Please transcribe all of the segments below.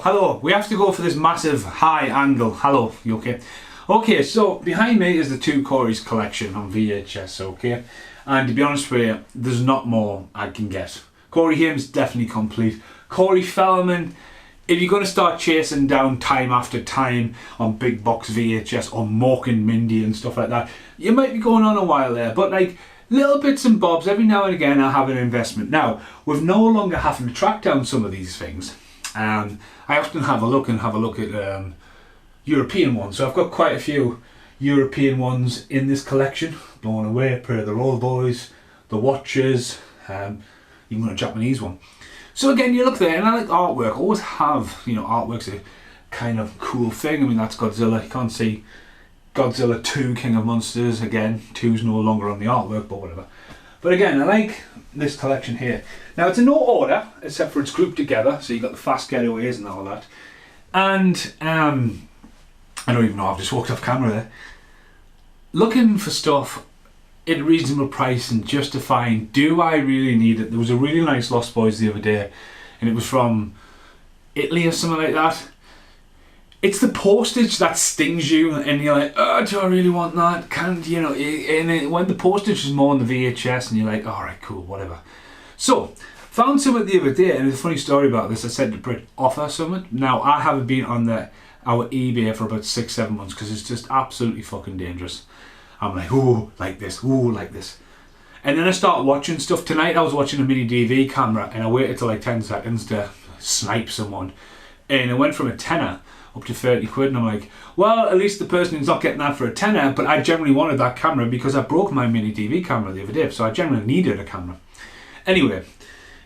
hello. We have to go for this massive high angle. Hello, you okay? Okay, so behind me is the two Corey's collection on VHS, okay? And to be honest with you, there's not more I can get. Corey Haim's definitely complete. Corey Feldman, if you're going to start chasing down time after time on big box VHS or Mork and Mindy and stuff like that, you might be going on a while there. But like little bits and bobs, every now and again I'll have an investment. Now, we're no longer having to track down some of these things. I often have a look at European ones. So I've got quite a few European ones in this collection. Blown Away, Prayer of the Roll Boys, The Watchers, even a Japanese one. So again, you look there, and I like artwork. I always have, you know, artwork's a kind of cool thing. I mean, that's Godzilla. You can't see Godzilla 2, King of Monsters. Again, 2's no longer on the artwork, but whatever. But again, I like this collection here. Now, it's in no order, except for it's grouped together. So you've got the Fast Getaways and all that. And I don't even know, I've just walked off camera there. Looking for stuff at a reasonable price and justifying, do I really need it? There was a really nice Lost Boys the other day, and it was from Italy or something like that. It's the postage that stings you, and you're like, oh, do I really want that? Can't, you know, when the postage is more on the VHS, and you're like, all right, cool, whatever. So, found something the other day, and there's a funny story about this. I said to Brit, offer something. Now, I haven't been on our eBay for about 6-7 months because it's just absolutely fucking dangerous. I'm like, ooh, like this, ooh, like this. And then I start watching stuff. Tonight I was watching a mini DV camera and I waited till like 10 seconds to snipe someone. And it went from a tenner up to 30 quid, and I'm like, well, at least the person is not getting that for a tenner, but I generally wanted that camera because I broke my mini DV camera the other day, so I generally needed a camera. Anyway,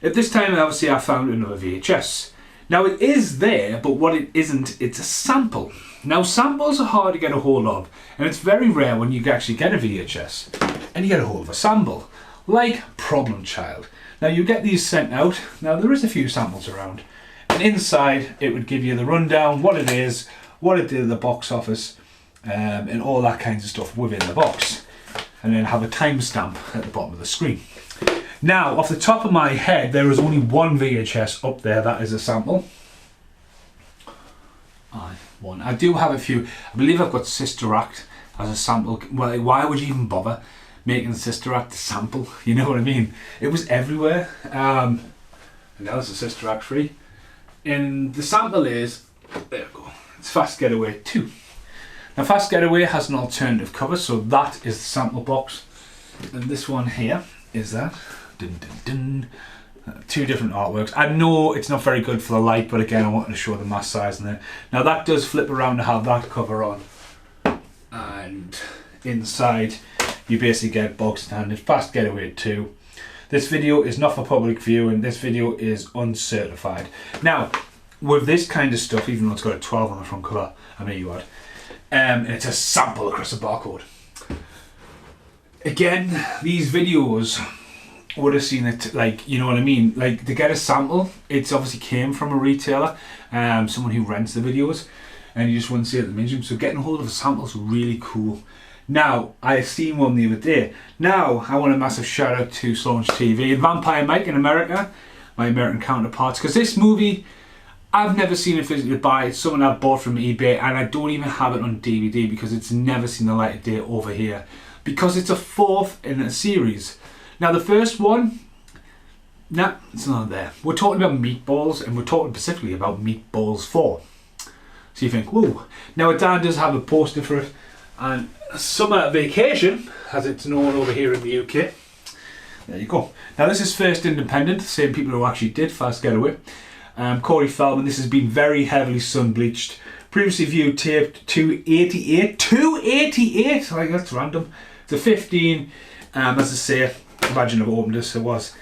at this time obviously I found another VHS. Now it is there, but what it isn't, it's a sample. Now samples are hard to get a hold of, and it's very rare when you actually get a VHS and you get a hold of a sample, like Problem Child. Now you get these sent out. Now there is a few samples around, and inside it would give you the rundown, what it is, what it did at the box office, and all that kinds of stuff within the box, and then have a timestamp at the bottom of the screen. Now, off the top of my head, there is only one VHS up there that is a sample. One. I do have a few. I believe I've got Sister Act as a sample. Well, why would you even bother making Sister Act a sample? You know what I mean? It was everywhere. And now there's a Sister Act 3. And the sample is, there we go, it's Fast Getaway 2. Now, Fast Getaway has an alternative cover, so that is the sample box. And this one here is that. Dun, dun, dun. Two different artworks. I know it's not very good for the light, but again I wanted to show the mass size in there. Now that does flip around to have that cover on, and inside you basically get bog standard Fast Getaway 2. This video is not for public view, and this video is uncertified. Now with this kind of stuff, even though it's got a 12 on the front cover, I mean you would, it's a sample across the barcode. Again, these videos would have seen it, like, you know what I mean, like to get a sample, it's obviously came from a retailer, someone who rents the videos, and you just wouldn't see it at the museum. So getting a hold of a sample is really cool. Now I seen one the other day. Now I want a massive shout out to Slaunch TV and Vampire Mike in America, my American counterparts, because this movie I've never seen it physically buy. It's something I've bought from eBay, and I don't even have it on DVD because it's never seen the light of day over here, because it's a fourth in a series. Now the first one, nah, it's not there. We're talking about Meatballs, and we're talking specifically about Meatballs 4. So you think, whoa. Now Dan does have a poster for it, and Summer Vacation, as it's known over here in the UK. There you go. Now this is First Independent, the same people who actually did Fast Getaway. Corey Feldman, this has been very heavily sun bleached. Previously viewed tape 288, 288, like that's random. It's a 15, as I say, imagine I've opened this, it was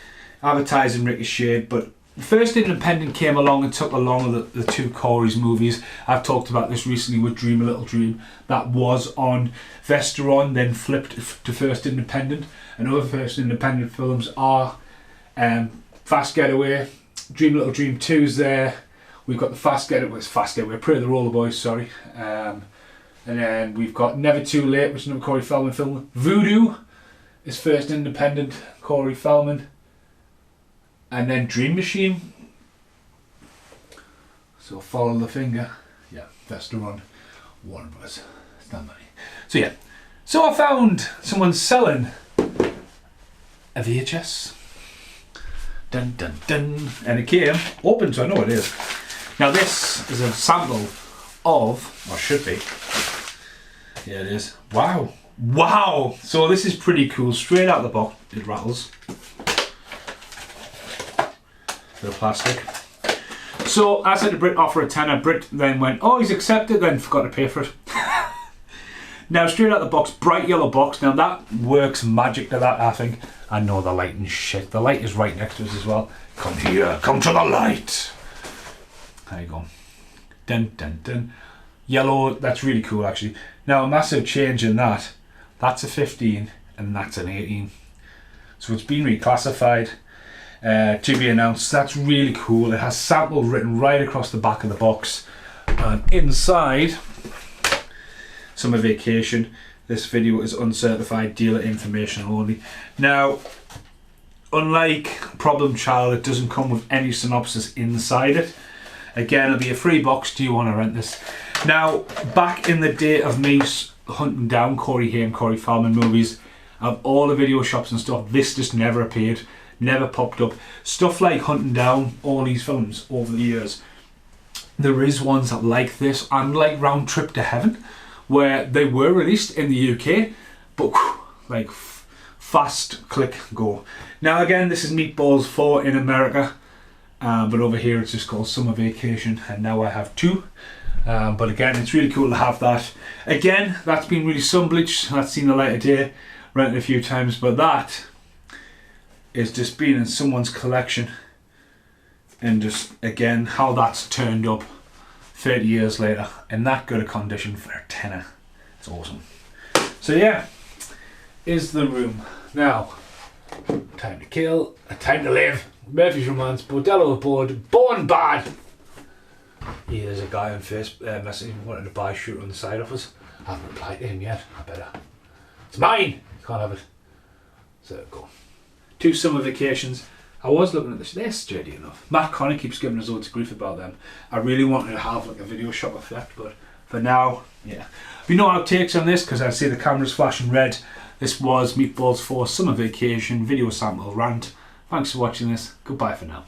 advertising ricocheted, but First Independent came along and took along the two Corey's movies. I've talked about this recently with Dream a Little Dream, that was on Vesteron, then flipped to First Independent, and other First Independent films are Fast Getaway, Dream a Little Dream 2's there, we've got the Fast Getaway, Prayer of the Roller Boys, sorry, and then we've got Never Too Late, which is another Corey Feldman film. Voodoo is First Independent, Corey Feldman. And then Dream Machine. So follow the finger. Yeah, that's the run. Warner Bros. Stand by. So yeah. So I found someone selling a VHS. Dun dun dun. And it came open, so I know what it is. Now this is a sample of, or should be. Yeah, it is. Wow. Wow. So this is pretty cool. Straight out the box, it rattles. Bit of plastic. So I said to Brit, offer a tenner. Brit then went, oh, he's accepted, then forgot to pay for it. Now straight out the box, bright yellow box. Now that works magic to that, I think. I know the lighting shit. The light is right next to us as well. Come here, come to the light. There you go. Dun dun dun. Yellow, that's really cool actually. Now a massive change in that. That's a 15 and that's an 18. So it's been reclassified to be announced. That's really cool. It has sample written right across the back of the box. And inside, summer vacation. This video is uncertified dealer information only. Now, unlike Problem Child, it doesn't come with any synopsis inside it. Again, it'll be a free box. Do you want to rent this? Now, back in the day of me hunting down Corey Haim, Corey Feldman movies, of all the video shops and stuff, this just never appeared, never popped up. Stuff like hunting down all these films over the years. There is ones that like this, and like Round Trip to Heaven, where they were released in the UK, but like fast click go. Now again, this is Meatballs 4 in America. But over here it's just called Summer Vacation, and now I have two. But again, it's really cool to have that. Again, that's been really sun-bleached, that's seen the light of day, rented a few times, but that is just been in someone's collection. And just, again, how that's turned up 30 years later in that good a condition for a tenner. It's awesome. So yeah, is the room. Now, time to kill, time to live. Murphy's Romance, Bordello aboard, born bad. Yeah, there's a guy on Facebook messaging wanting to buy a shooter on the side of us. I haven't replied to him yet. I better. It's mine. Can't have it. So there we go. 2 summer vacations. I was looking at this. They're sturdy enough. Matt Connor keeps giving us loads of grief about them. I really wanted to have like a video shop effect, but for now, yeah. We know outtakes on this because I see the cameras flashing red. This was Meatballs 4 Summer Vacation video sample rant. Thanks for watching this. Goodbye for now.